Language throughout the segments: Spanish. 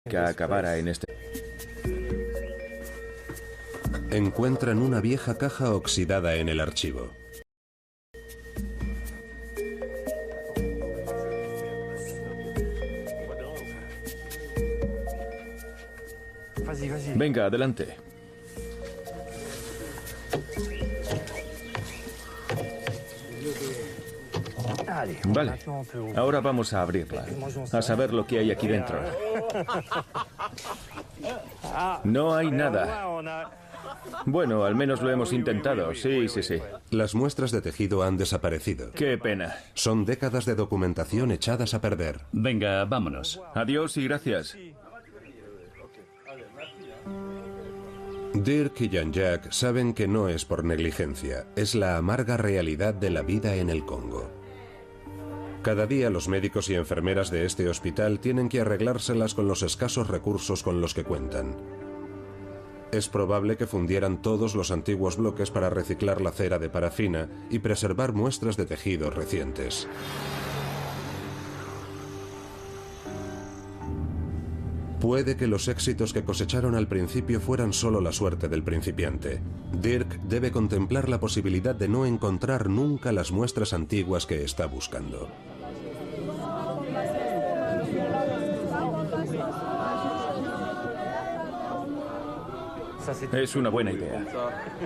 que acabara en este... Encuentran una vieja caja oxidada en el archivo. Venga, adelante. Vale, ahora vamos a abrirla, a saber lo que hay aquí dentro. No hay nada. Bueno, al menos lo hemos intentado, sí. Las muestras de tejido han desaparecido. Qué pena. Son décadas de documentación echadas a perder. Venga, vámonos. Adiós y gracias. Dirk y Jean-Jacques saben que no es por negligencia, es la amarga realidad de la vida en el Congo. Cada día los médicos y enfermeras de este hospital tienen que arreglárselas con los escasos recursos con los que cuentan. Es probable que fundieran todos los antiguos bloques para reciclar la cera de parafina y preservar muestras de tejidos recientes. Puede que los éxitos que cosecharon al principio fueran solo la suerte del principiante. Dirk debe contemplar la posibilidad de no encontrar nunca las muestras antiguas que está buscando. Es una buena idea.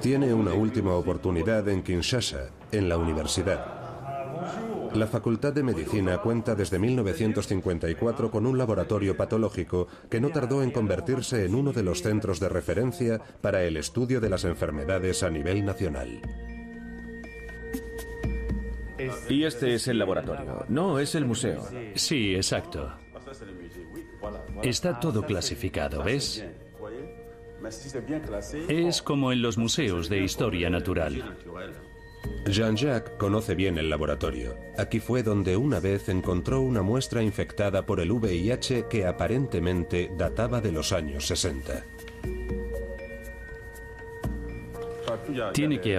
Tiene una última oportunidad en Kinshasa, en la universidad. La Facultad de Medicina cuenta desde 1954 con un laboratorio patológico que no tardó en convertirse en uno de los centros de referencia para el estudio de las enfermedades a nivel nacional. Y este es el laboratorio. No, es el museo. Sí, exacto. Está todo clasificado, ¿ves? Es como en los museos de historia natural. Jean-Jacques conoce bien el laboratorio. Aquí fue donde una vez encontró una muestra infectada por el VIH que aparentemente databa de los años 60. Tiene que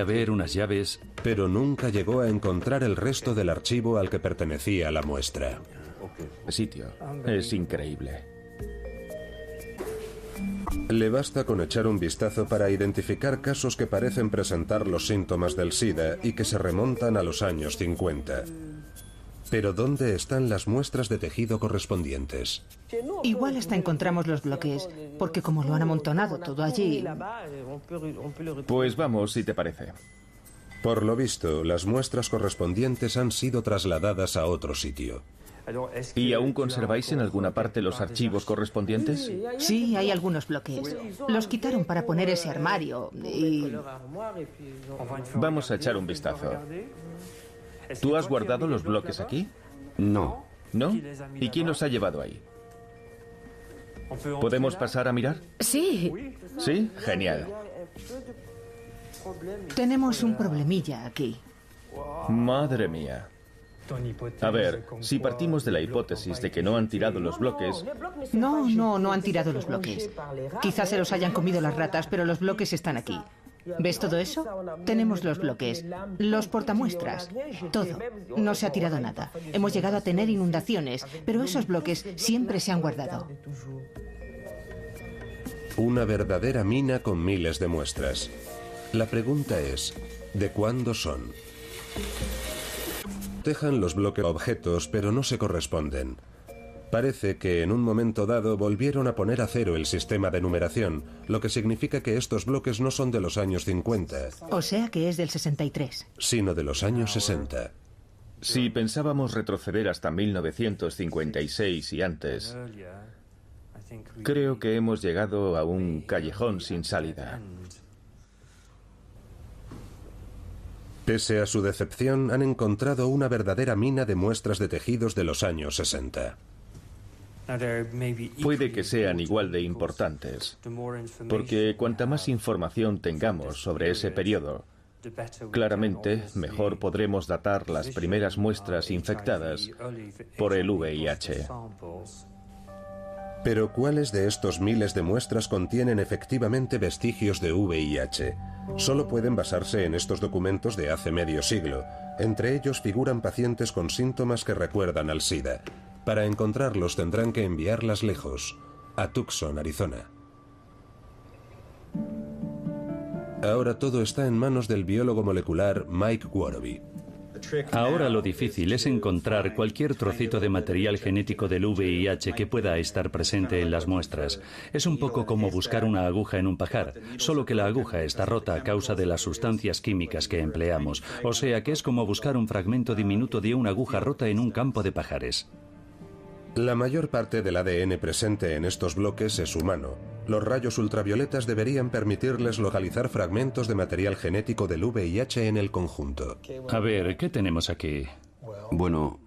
haber unas llaves. Pero nunca llegó a encontrar el resto del archivo al que pertenecía la muestra. El sitio es increíble. Le basta con echar un vistazo para identificar casos que parecen presentar los síntomas del SIDA y que se remontan a los años 50. Pero ¿dónde están las muestras de tejido correspondientes? Igual hasta encontramos los bloques, porque como lo han amontonado todo allí... Pues vamos, si te parece. Por lo visto, las muestras correspondientes han sido trasladadas a otro sitio. ¿Y aún conserváis en alguna parte los archivos correspondientes? Sí, hay algunos bloques. Los quitaron para poner ese armario y... Vamos a echar un vistazo. ¿Tú has guardado los bloques aquí? No. ¿No? ¿Y quién los ha llevado ahí? ¿Podemos pasar a mirar? Sí. ¿Sí? Genial. Tenemos un problemilla aquí. Madre mía. A ver, si partimos de la hipótesis de que no han tirado los bloques... No han tirado los bloques. Quizás se los hayan comido las ratas, pero los bloques están aquí. ¿Ves todo eso? Tenemos los bloques, los portamuestras, todo. No se ha tirado nada. Hemos llegado a tener inundaciones, pero esos bloques siempre se han guardado. Una verdadera mina con miles de muestras. La pregunta es, ¿de cuándo son? Dejan los bloques objetos, pero no se corresponden. Parece que en un momento dado volvieron a poner a cero el sistema de numeración, lo que significa que estos bloques no son de los años 50. O sea que es del 63. Sino de los años 60. Si pensábamos retroceder hasta 1956 y antes, creo que hemos llegado a un callejón sin salida. Pese a su decepción, han encontrado una verdadera mina de muestras de tejidos de los años 60. Puede que sean igual de importantes, porque cuanta más información tengamos sobre ese periodo, claramente mejor podremos datar las primeras muestras infectadas por el VIH. Pero ¿cuáles de estos miles de muestras contienen efectivamente vestigios de VIH? Solo pueden basarse en estos documentos de hace medio siglo. Entre ellos figuran pacientes con síntomas que recuerdan al SIDA. Para encontrarlos tendrán que enviarlas lejos, a Tucson, Arizona. Ahora todo está en manos del biólogo molecular Mike Woroby. Ahora lo difícil es encontrar cualquier trocito de material genético del VIH que pueda estar presente en las muestras. Es un poco como buscar una aguja en un pajar, solo que la aguja está rota a causa de las sustancias químicas que empleamos. O sea que es como buscar un fragmento diminuto de una aguja rota en un campo de pajares. La mayor parte del ADN presente en estos bloques es humano. Los rayos ultravioletas deberían permitirles localizar fragmentos de material genético del VIH en el conjunto. A ver, ¿qué tenemos aquí? Bueno,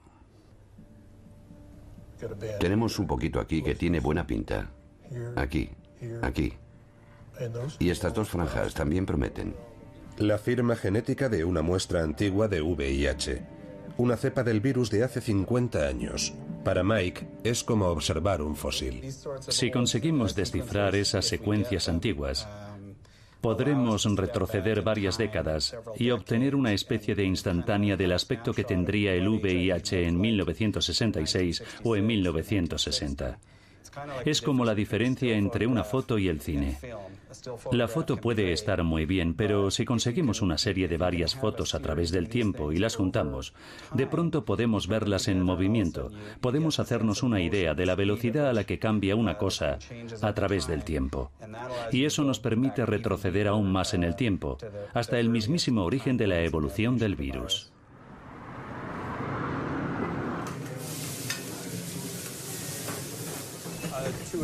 tenemos un poquito aquí que tiene buena pinta. Aquí, aquí. Y estas dos franjas también prometen. La firma genética de una muestra antigua de VIH. Una cepa del virus de hace 50 años. Para Mike, es como observar un fósil. Si conseguimos descifrar esas secuencias antiguas, podremos retroceder varias décadas y obtener una especie de instantánea del aspecto que tendría el VIH en 1966 o en 1960. Es como la diferencia entre una foto y el cine. La foto puede estar muy bien, pero si conseguimos una serie de varias fotos a través del tiempo y las juntamos, de pronto podemos verlas en movimiento. Podemos hacernos una idea de la velocidad a la que cambia una cosa a través del tiempo. Y eso nos permite retroceder aún más en el tiempo, hasta el mismísimo origen de la evolución del virus.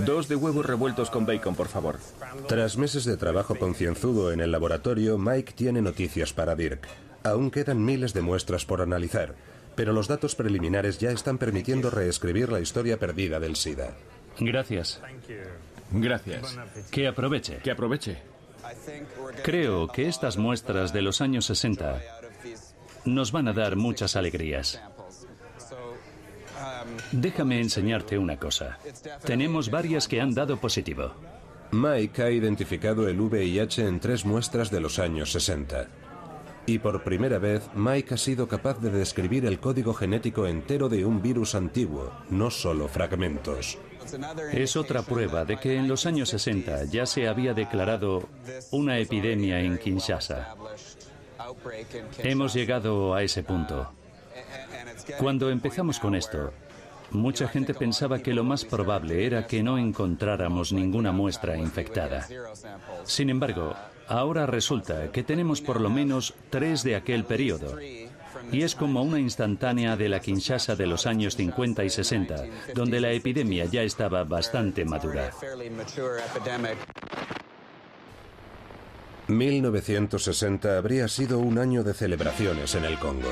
Dos de huevos revueltos con bacon, por favor. Tras meses de trabajo concienzudo en el laboratorio, Mike tiene noticias para Dirk. Aún quedan miles de muestras por analizar, pero los datos preliminares ya están permitiendo reescribir la historia perdida del SIDA. Gracias. Gracias. Que aproveche. Que aproveche. Creo que estas muestras de los años 60 nos van a dar muchas alegrías. Déjame enseñarte una cosa. Tenemos varias que han dado positivo. Mike ha identificado el VIH en 3 muestras de los años 60. Y por primera vez, Mike ha sido capaz de describir el código genético entero de un virus antiguo, no solo fragmentos. Es otra prueba de que en los años 60 ya se había declarado una epidemia en Kinshasa. Hemos llegado a ese punto. Cuando empezamos con esto, mucha gente pensaba que lo más probable era que no encontráramos ninguna muestra infectada. Sin embargo, ahora resulta que tenemos por lo menos 3 de aquel periodo. Y es como una instantánea de la Kinshasa de los años 50 y 60, donde la epidemia ya estaba bastante madura. 1960 habría sido un año de celebraciones en el Congo.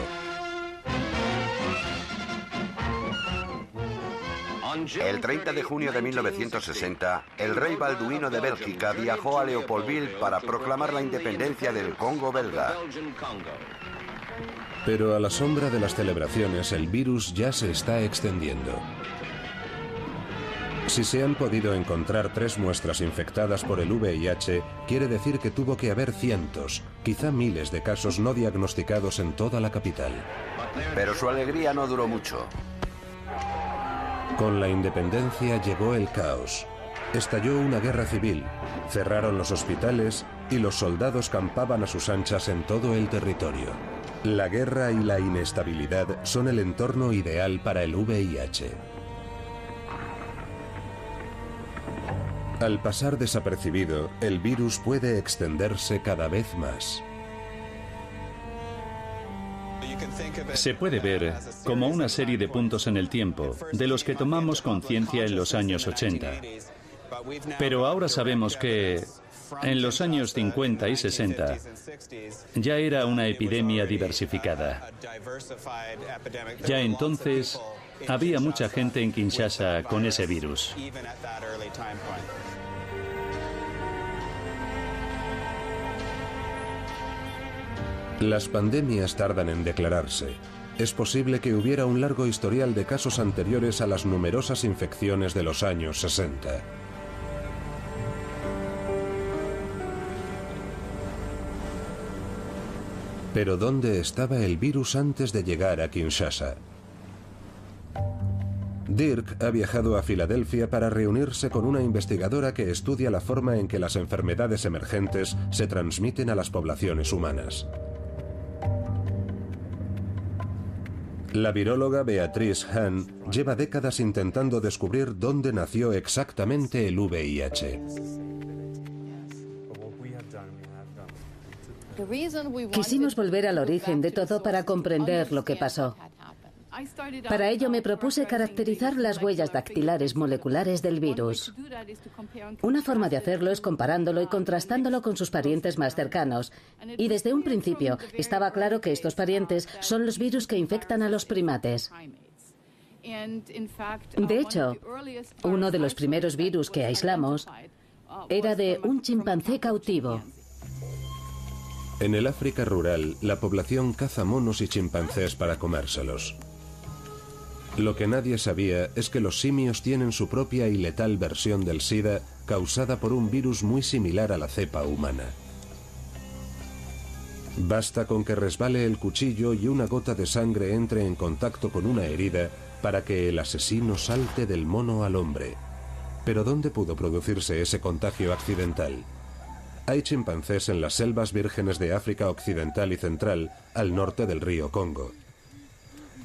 El 30 de junio de 1960, el rey Balduino de Bélgica viajó a Leopoldville para proclamar la independencia del Congo belga. Pero a la sombra de las celebraciones, el virus ya se está extendiendo. Si se han podido encontrar 3 muestras infectadas por el VIH, quiere decir que tuvo que haber cientos, quizá miles de casos no diagnosticados en toda la capital. Pero su alegría no duró mucho. Con la independencia llegó el caos. Estalló una guerra civil, cerraron los hospitales y los soldados campaban a sus anchas en todo el territorio. La guerra y la inestabilidad son el entorno ideal para el VIH. Al pasar desapercibido, el virus puede extenderse cada vez más. Se puede ver como una serie de puntos en el tiempo, de los que tomamos conciencia en los años 80. Pero ahora sabemos que en los años 50 y 60 ya era una epidemia diversificada. Ya entonces había mucha gente en Kinshasa con ese virus. Las pandemias tardan en declararse. Es posible que hubiera un largo historial de casos anteriores a las numerosas infecciones de los años 60. Pero ¿dónde estaba el virus antes de llegar a Kinshasa? Dirk ha viajado a Filadelfia para reunirse con una investigadora que estudia la forma en que las enfermedades emergentes se transmiten a las poblaciones humanas. La viróloga Beatrice Hahn lleva décadas intentando descubrir dónde nació exactamente el VIH. Quisimos volver al origen de todo para comprender lo que pasó. Para ello me propuse caracterizar las huellas dactilares moleculares del virus. Una forma de hacerlo es comparándolo y contrastándolo con sus parientes más cercanos. Y desde un principio estaba claro que estos parientes son los virus que infectan a los primates. De hecho, uno de los primeros virus que aislamos era de un chimpancé cautivo. En el África rural, la población caza monos y chimpancés para comérselos. Lo que nadie sabía es que los simios tienen su propia y letal versión del SIDA causada por un virus muy similar a la cepa humana. Basta con que resbale el cuchillo y una gota de sangre entre en contacto con una herida para que el asesino salte del mono al hombre. Pero ¿dónde pudo producirse ese contagio accidental? Hay chimpancés en las selvas vírgenes de África Occidental y Central, al norte del río Congo.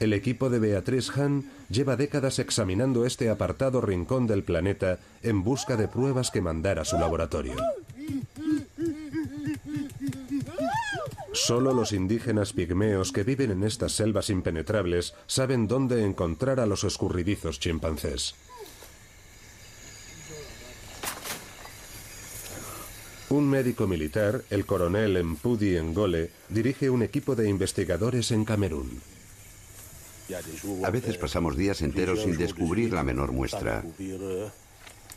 El equipo de Beatrice Hahn lleva décadas examinando este apartado rincón del planeta en busca de pruebas que mandar a su laboratorio. Solo los indígenas pigmeos que viven en estas selvas impenetrables saben dónde encontrar a los escurridizos chimpancés. Un médico militar, el coronel Mpudi Ngole, dirige un equipo de investigadores en Camerún. A veces pasamos días enteros sin descubrir la menor muestra.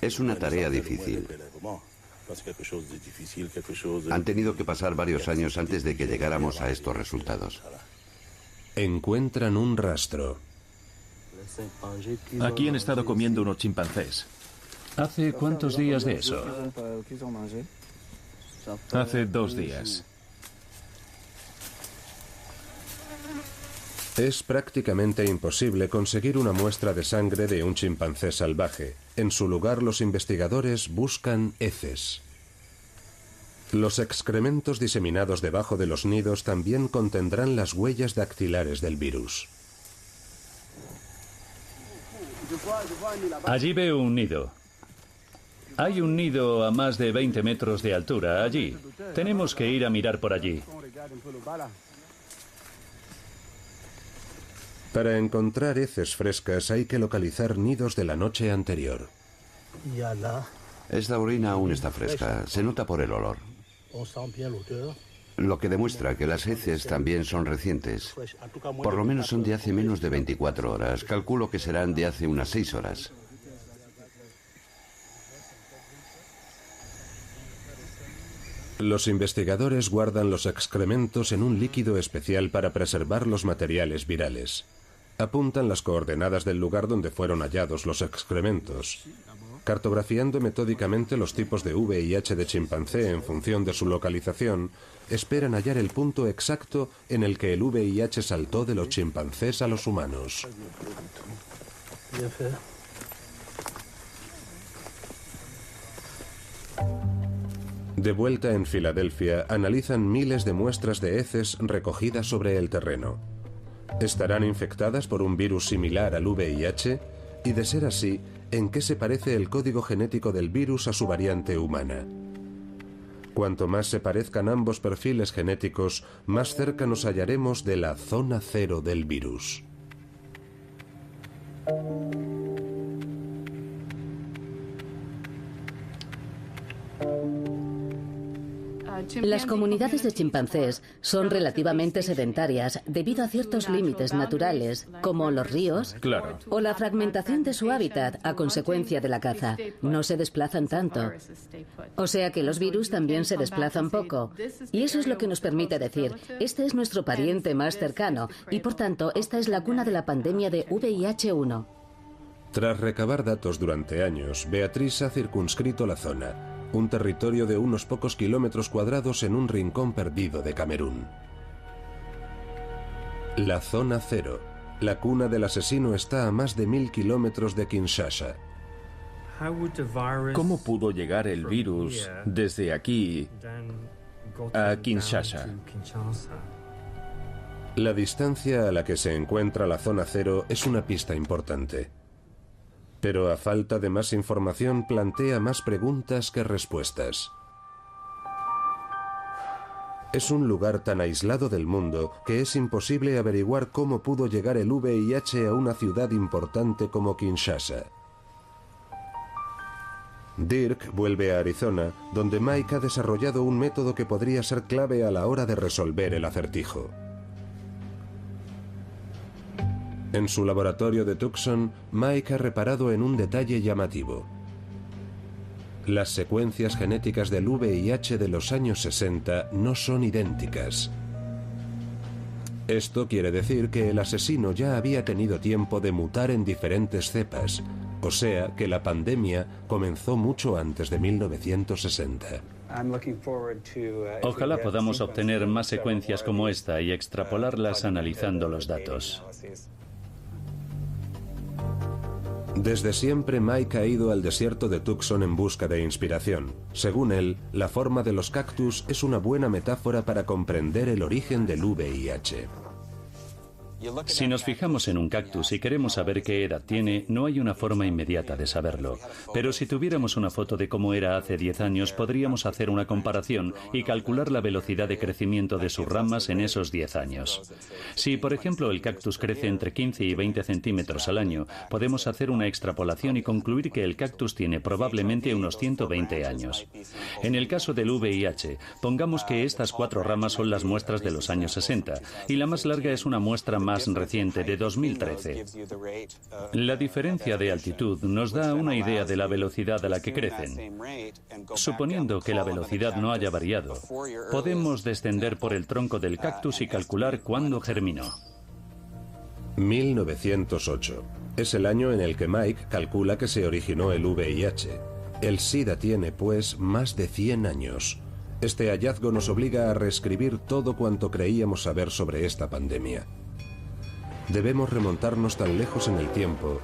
Es una tarea difícil. Han tenido que pasar varios años antes de que llegáramos a estos resultados. Encuentran un rastro. Aquí han estado comiendo unos chimpancés. ¿Hace cuántos días de eso? Hace 2 días. Es prácticamente imposible conseguir una muestra de sangre de un chimpancé salvaje. En su lugar, los investigadores buscan heces. Los excrementos diseminados debajo de los nidos también contendrán las huellas dactilares del virus. Allí veo un nido. Hay un nido a más de 20 metros de altura allí. Tenemos que ir a mirar por allí. Para encontrar heces frescas hay que localizar nidos de la noche anterior. Esta orina aún está fresca, se nota por el olor. Lo que demuestra que las heces también son recientes. Por lo menos son de hace menos de 24 horas. Calculo que serán de hace unas 6 horas. Los investigadores guardan los excrementos en un líquido especial para preservar los materiales virales. Apuntan las coordenadas del lugar donde fueron hallados los excrementos. Cartografiando metódicamente los tipos de VIH de chimpancé en función de su localización, esperan hallar el punto exacto en el que el VIH saltó de los chimpancés a los humanos. De vuelta en Filadelfia, analizan miles de muestras de heces recogidas sobre el terreno. ¿Estarán infectadas por un virus similar al VIH? Y de ser así, ¿en qué se parece el código genético del virus a su variante humana? Cuanto más se parezcan ambos perfiles genéticos, más cerca nos hallaremos de la zona cero del virus. Las comunidades de chimpancés son relativamente sedentarias debido a ciertos límites naturales, como los ríos o la fragmentación de su hábitat a consecuencia de la caza. No se desplazan tanto. O sea que los virus también se desplazan poco. Y eso es lo que nos permite decir, este es nuestro pariente más cercano y por tanto esta es la cuna de la pandemia de VIH-1. Tras recabar datos durante años, Beatrice ha circunscrito la zona. Un territorio de unos pocos kilómetros cuadrados en un rincón perdido de Camerún. La zona cero, La cuna del asesino está a más de 1000 kilómetros de Kinshasa. ¿Cómo pudo llegar el virus desde aquí a Kinshasa? La distancia a la que se encuentra la zona cero es una pista importante. Pero a falta de más información plantea más preguntas que respuestas. Es un lugar tan aislado del mundo que es imposible averiguar cómo pudo llegar el VIH a una ciudad importante como Kinshasa. Dirk vuelve a Arizona, donde Mike ha desarrollado un método que podría ser clave a la hora de resolver el acertijo. En su laboratorio de Tucson, Mike ha reparado en un detalle llamativo. Las secuencias genéticas del VIH de los años 60 no son idénticas. Esto quiere decir que el asesino ya había tenido tiempo de mutar en diferentes cepas, o sea que la pandemia comenzó mucho antes de 1960. Ojalá podamos obtener más secuencias como esta y extrapolarlas analizando los datos. Desde siempre Mike ha ido al desierto de Tucson en busca de inspiración. Según él, la forma de los cactus es una buena metáfora para comprender el origen del VIH. Si nos fijamos en un cactus y queremos saber qué edad tiene, no hay una forma inmediata de saberlo. Pero si tuviéramos una foto de cómo era hace 10 años, podríamos hacer una comparación y calcular la velocidad de crecimiento de sus ramas en esos 10 años. Si, por ejemplo, el cactus crece entre 15 y 20 centímetros al año, podemos hacer una extrapolación y concluir que el cactus tiene probablemente unos 120 años. En el caso del VIH, pongamos que estas 4 ramas son las muestras de los años 60 y la más larga es una muestra más reciente de 2013. La diferencia de altitud nos da una idea de la velocidad a la que crecen. Suponiendo que la velocidad no haya variado, podemos descender por el tronco del cactus y calcular cuándo germinó. 1908. Es el año en el que Mike calcula que se originó el VIH. El SIDA tiene, pues, más de 100 años. Este hallazgo nos obliga a reescribir todo cuanto creíamos saber sobre esta pandemia. Debemos remontarnos tan lejos en el tiempo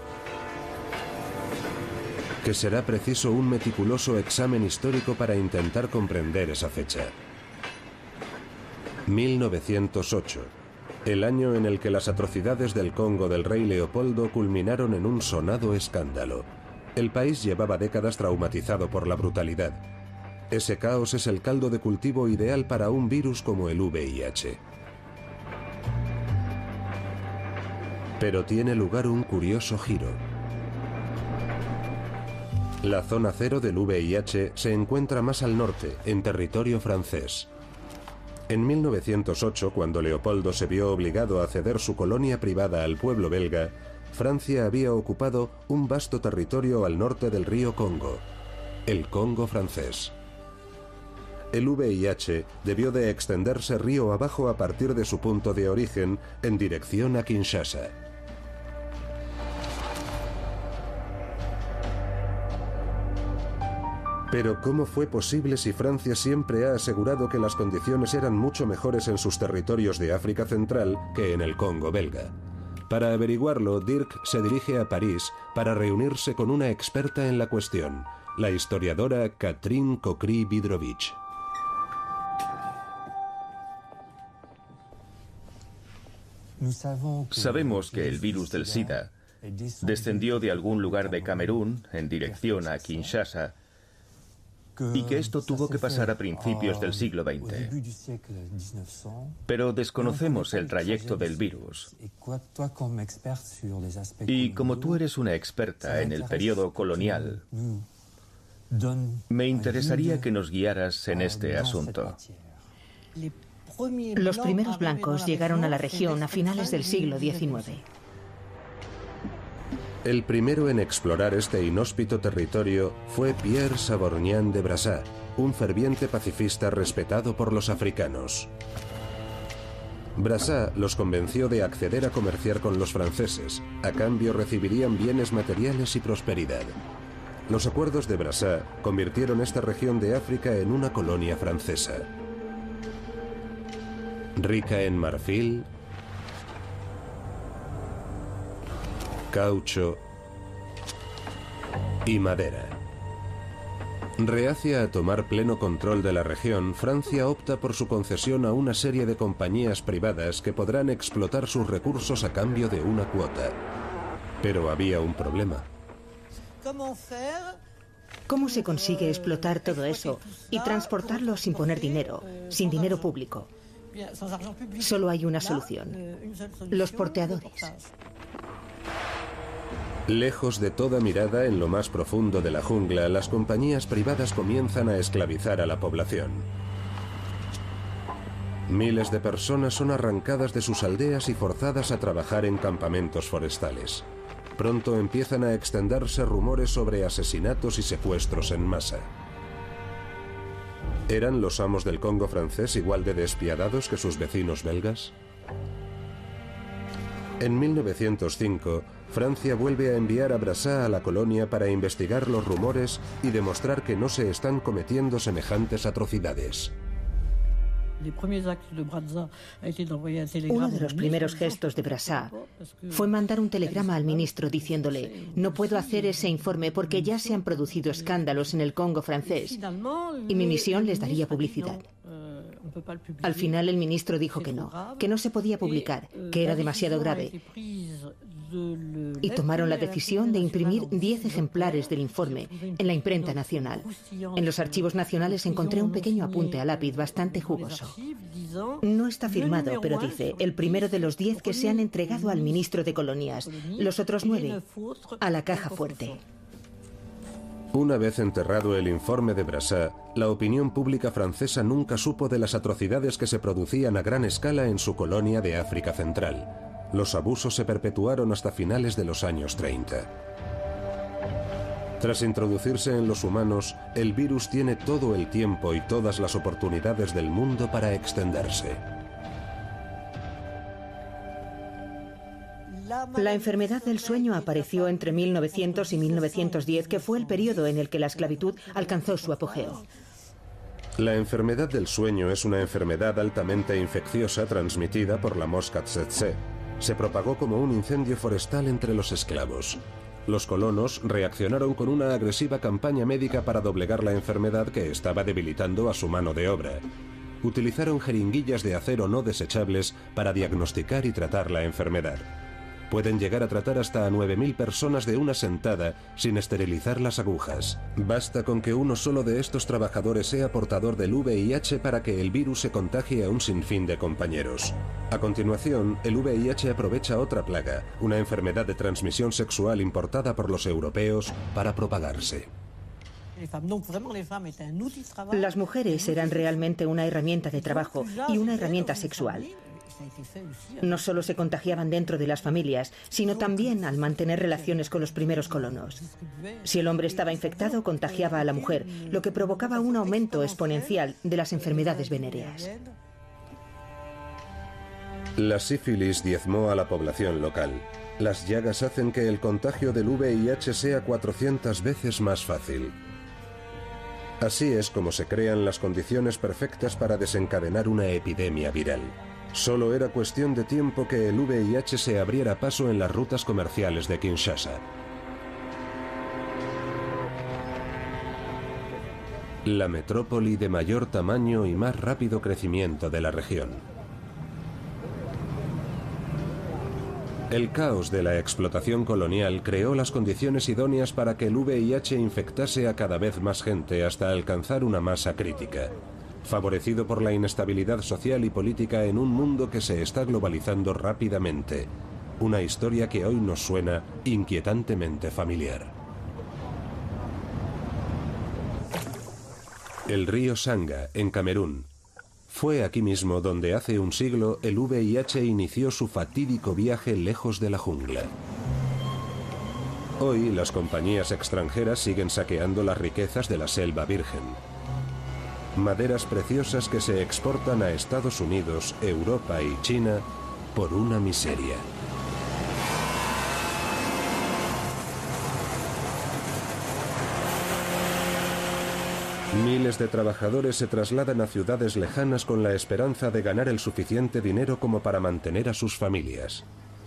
que será preciso un meticuloso examen histórico para intentar comprender esa fecha. 1908, el año en el que las atrocidades del Congo del rey Leopoldo culminaron en un sonado escándalo. El país llevaba décadas traumatizado por la brutalidad. Ese caos es el caldo de cultivo ideal para un virus como el VIH. Pero tiene lugar un curioso giro. La zona cero del VIH se encuentra más al norte, en territorio francés. En 1908, cuando Leopoldo se vio obligado a ceder su colonia privada al pueblo belga, Francia había ocupado un vasto territorio al norte del río Congo, el Congo francés. El VIH debió de extenderse río abajo a partir de su punto de origen en dirección a Kinshasa. Pero ¿cómo fue posible si Francia siempre ha asegurado que las condiciones eran mucho mejores en sus territorios de África Central que en el Congo belga? Para averiguarlo, Dirk se dirige a París para reunirse con una experta en la cuestión, la historiadora Catherine Cockry-Bidrovich. Sabemos que el virus del SIDA descendió de algún lugar de Camerún en dirección a Kinshasa y que esto tuvo que pasar a principios del siglo XX. Pero desconocemos el trayecto del virus. Y como tú eres una experta en el periodo colonial, me interesaría que nos guiaras en este asunto. Los primeros blancos llegaron a la región a finales del siglo XIX. El primero en explorar este inhóspito territorio fue Pierre Savorgnan de Brassat, un ferviente pacifista respetado por los africanos. Brassat los convenció de acceder a comerciar con los franceses. A cambio recibirían bienes materiales y prosperidad. Los acuerdos de Brassat convirtieron esta región de África en una colonia francesa. Rica en marfil, caucho y madera. Reacia a tomar pleno control de la región, Francia opta por su concesión a una serie de compañías privadas que podrán explotar sus recursos a cambio de una cuota. Pero había un problema. ¿Cómo se consigue explotar todo eso y transportarlo sin poner dinero, sin dinero público? Solo hay una solución: los porteadores. Lejos de toda mirada en lo más profundo de la jungla, las compañías privadas comienzan a esclavizar a la población. Miles de personas son arrancadas de sus aldeas y forzadas a trabajar en campamentos forestales. Pronto empiezan a extenderse rumores sobre asesinatos y secuestros en masa. ¿Eran los amos del Congo francés igual de despiadados que sus vecinos belgas? En 1905, Francia vuelve a enviar a Brazza a la colonia para investigar los rumores y demostrar que no se están cometiendo semejantes atrocidades. Uno de los primeros gestos de Brazza fue mandar un telegrama al ministro diciéndole: no puedo hacer ese informe porque ya se han producido escándalos en el Congo francés y mi misión les daría publicidad. Al final el ministro dijo que no se podía publicar, que era demasiado grave. Y tomaron la decisión de imprimir 10 ejemplares del informe en la imprenta nacional. En los archivos nacionales encontré un pequeño apunte a lápiz bastante jugoso. No está firmado, pero dice: el primero de los 10 que se han entregado al ministro de Colonias, los otros 9 a la caja fuerte. Una vez enterrado el informe de Brazza, la opinión pública francesa nunca supo de las atrocidades que se producían a gran escala en su colonia de África Central. Los abusos se perpetuaron hasta finales de los años 30. Tras introducirse en los humanos, el virus tiene todo el tiempo y todas las oportunidades del mundo para extenderse. La enfermedad del sueño apareció entre 1900 y 1910, que fue el periodo en el que la esclavitud alcanzó su apogeo. La enfermedad del sueño es una enfermedad altamente infecciosa transmitida por la mosca tsetse. Se propagó como un incendio forestal entre los esclavos. Los colonos reaccionaron con una agresiva campaña médica para doblegar la enfermedad que estaba debilitando a su mano de obra. Utilizaron jeringuillas de acero no desechables para diagnosticar y tratar la enfermedad. Pueden llegar a tratar hasta a 9.000 personas de una sentada sin esterilizar las agujas. Basta con que uno solo de estos trabajadores sea portador del VIH para que el virus se contagie a un sinfín de compañeros. A continuación, el VIH aprovecha otra plaga, una enfermedad de transmisión sexual importada por los europeos para propagarse. Las mujeres eran realmente una herramienta de trabajo y una herramienta sexual. No solo se contagiaban dentro de las familias, sino también al mantener relaciones con los primeros colonos. Si el hombre estaba infectado, contagiaba a la mujer, lo que provocaba un aumento exponencial de las enfermedades venéreas. La sífilis diezmó a la población local. Las llagas hacen que el contagio del VIH sea 400 veces más fácil. Así es como se crean las condiciones perfectas para desencadenar una epidemia viral. Solo era cuestión de tiempo que el VIH se abriera paso en las rutas comerciales de Kinshasa. La metrópoli de mayor tamaño y más rápido crecimiento de la región. El caos de la explotación colonial creó las condiciones idóneas para que el VIH infectase a cada vez más gente hasta alcanzar una masa crítica. Favorecido por la inestabilidad social y política en un mundo que se está globalizando rápidamente. Una historia que hoy nos suena inquietantemente familiar. El río Sanga, en Camerún. Fue aquí mismo donde hace un siglo el VIH inició su fatídico viaje lejos de la jungla. Hoy las compañías extranjeras siguen saqueando las riquezas de la selva virgen. Maderas preciosas que se exportan a Estados Unidos, Europa y China por una miseria. Miles de trabajadores se trasladan a ciudades lejanas con la esperanza de ganar el suficiente dinero como para mantener a sus familias.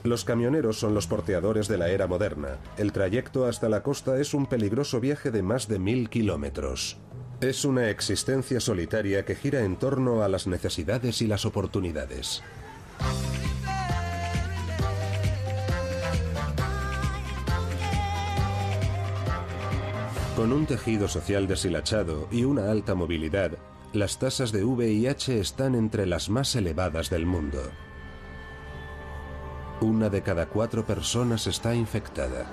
Los camioneros son los porteadores de la era moderna. El trayecto hasta la costa es un peligroso viaje de más de 1000 kilómetros. Es una existencia solitaria que gira en torno a las necesidades y las oportunidades. Con un tejido social deshilachado y una alta movilidad, las tasas de VIH están entre las más elevadas del mundo. 1 de cada 4 personas está infectada.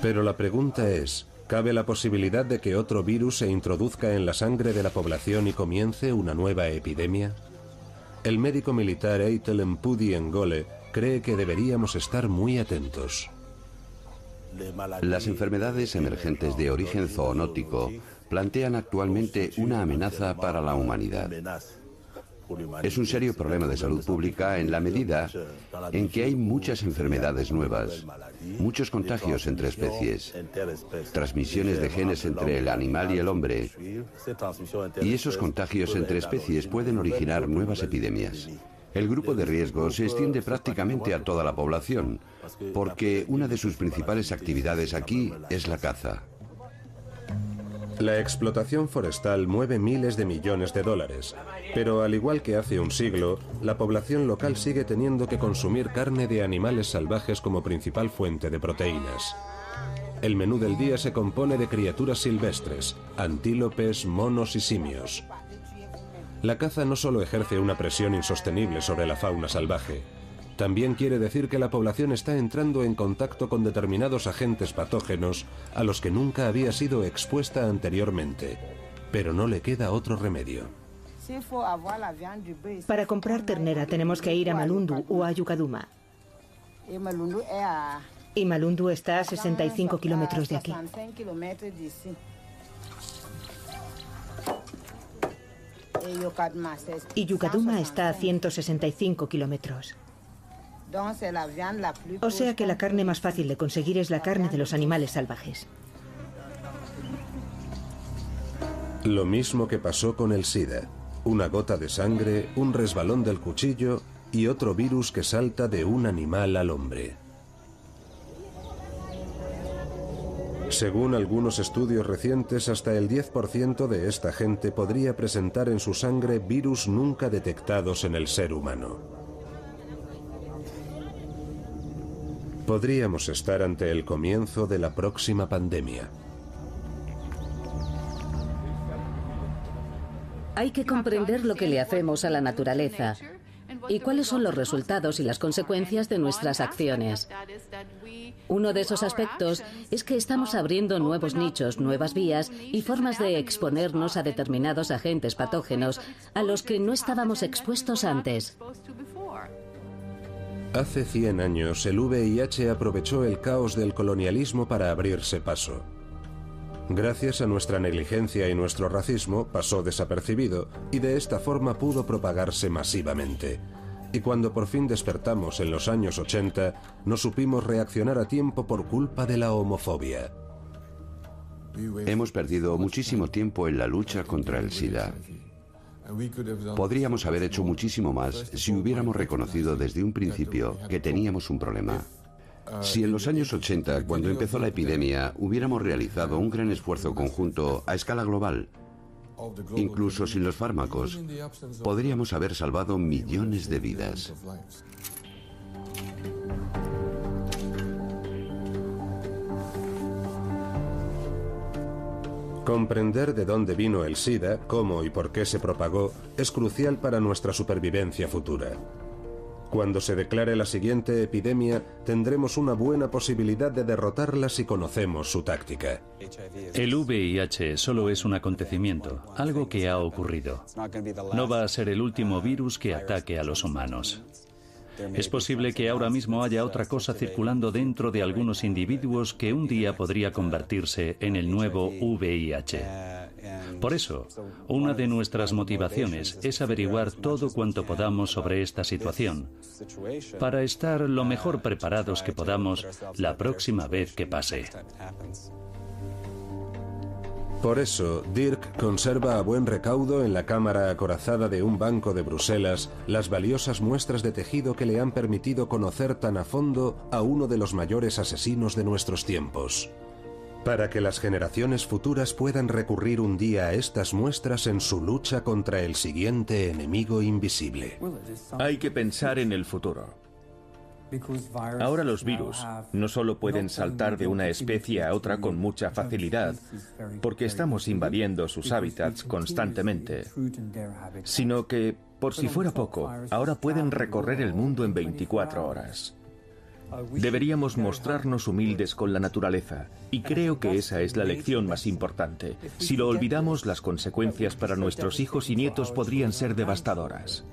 Pero la pregunta es, ¿cabe la posibilidad de que otro virus se introduzca en la sangre de la población y comience una nueva epidemia? El médico militar Eitel Mpudi Ngole cree que deberíamos estar muy atentos. Las enfermedades emergentes de origen zoonótico plantean actualmente una amenaza para la humanidad. Es un serio problema de salud pública en la medida en que hay muchas enfermedades nuevas, muchos contagios entre especies, transmisiones de genes entre el animal y el hombre, y esos contagios entre especies pueden originar nuevas epidemias. El grupo de riesgo se extiende prácticamente a toda la población, porque una de sus principales actividades aquí es la caza. La explotación forestal mueve miles de millones de dólares, pero al igual que hace un siglo, la población local sigue teniendo que consumir carne de animales salvajes como principal fuente de proteínas. El menú del día se compone de criaturas silvestres, antílopes, monos y simios. La caza no solo ejerce una presión insostenible sobre la fauna salvaje, también quiere decir que la población está entrando en contacto con determinados agentes patógenos a los que nunca había sido expuesta anteriormente, pero no le queda otro remedio. Para comprar ternera tenemos que ir a Malundu o a Yucaduma. Y Malundu está a 65 kilómetros de aquí. Y Yucaduma está a 165 kilómetros. O sea que la carne más fácil de conseguir es la carne de los animales salvajes. Lo mismo que pasó con el SIDA. Una gota de sangre, un resbalón del cuchillo y otro virus que salta de un animal al hombre. Según algunos estudios recientes, hasta el 10% de esta gente podría presentar en su sangre virus nunca detectados en el ser humano. Podríamos estar ante el comienzo de la próxima pandemia. Hay que comprender lo que le hacemos a la naturaleza y cuáles son los resultados y las consecuencias de nuestras acciones. Uno de esos aspectos es que estamos abriendo nuevos nichos, nuevas vías y formas de exponernos a determinados agentes patógenos a los que no estábamos expuestos antes. Hace 100 años, el VIH aprovechó el caos del colonialismo para abrirse paso. Gracias a nuestra negligencia y nuestro racismo, pasó desapercibido y de esta forma pudo propagarse masivamente. Y cuando por fin despertamos en los años 80, no supimos reaccionar a tiempo por culpa de la homofobia. Hemos perdido muchísimo tiempo en la lucha contra el SIDA. Podríamos haber hecho muchísimo más si hubiéramos reconocido desde un principio que teníamos un problema. Si en los años 80, cuando empezó la epidemia, hubiéramos realizado un gran esfuerzo conjunto a escala global, incluso sin los fármacos, podríamos haber salvado millones de vidas. Comprender de dónde vino el SIDA, cómo y por qué se propagó, es crucial para nuestra supervivencia futura. Cuando se declare la siguiente epidemia, tendremos una buena posibilidad de derrotarla si conocemos su táctica. El VIH solo es un acontecimiento, algo que ha ocurrido. No va a ser el último virus que ataque a los humanos. Es posible que ahora mismo haya otra cosa circulando dentro de algunos individuos que un día podría convertirse en el nuevo VIH. Por eso, una de nuestras motivaciones es averiguar todo cuanto podamos sobre esta situación, para estar lo mejor preparados que podamos la próxima vez que pase. Por eso, Dirk conserva a buen recaudo en la cámara acorazada de un banco de Bruselas las valiosas muestras de tejido que le han permitido conocer tan a fondo a uno de los mayores asesinos de nuestros tiempos. Para que las generaciones futuras puedan recurrir un día a estas muestras en su lucha contra el siguiente enemigo invisible. Hay que pensar en el futuro. Ahora los virus no solo pueden saltar de una especie a otra con mucha facilidad, porque estamos invadiendo sus hábitats constantemente, sino que, por si fuera poco, ahora pueden recorrer el mundo en 24 horas. Deberíamos mostrarnos humildes con la naturaleza, y creo que esa es la lección más importante. Si lo olvidamos, las consecuencias para nuestros hijos y nietos podrían ser devastadoras.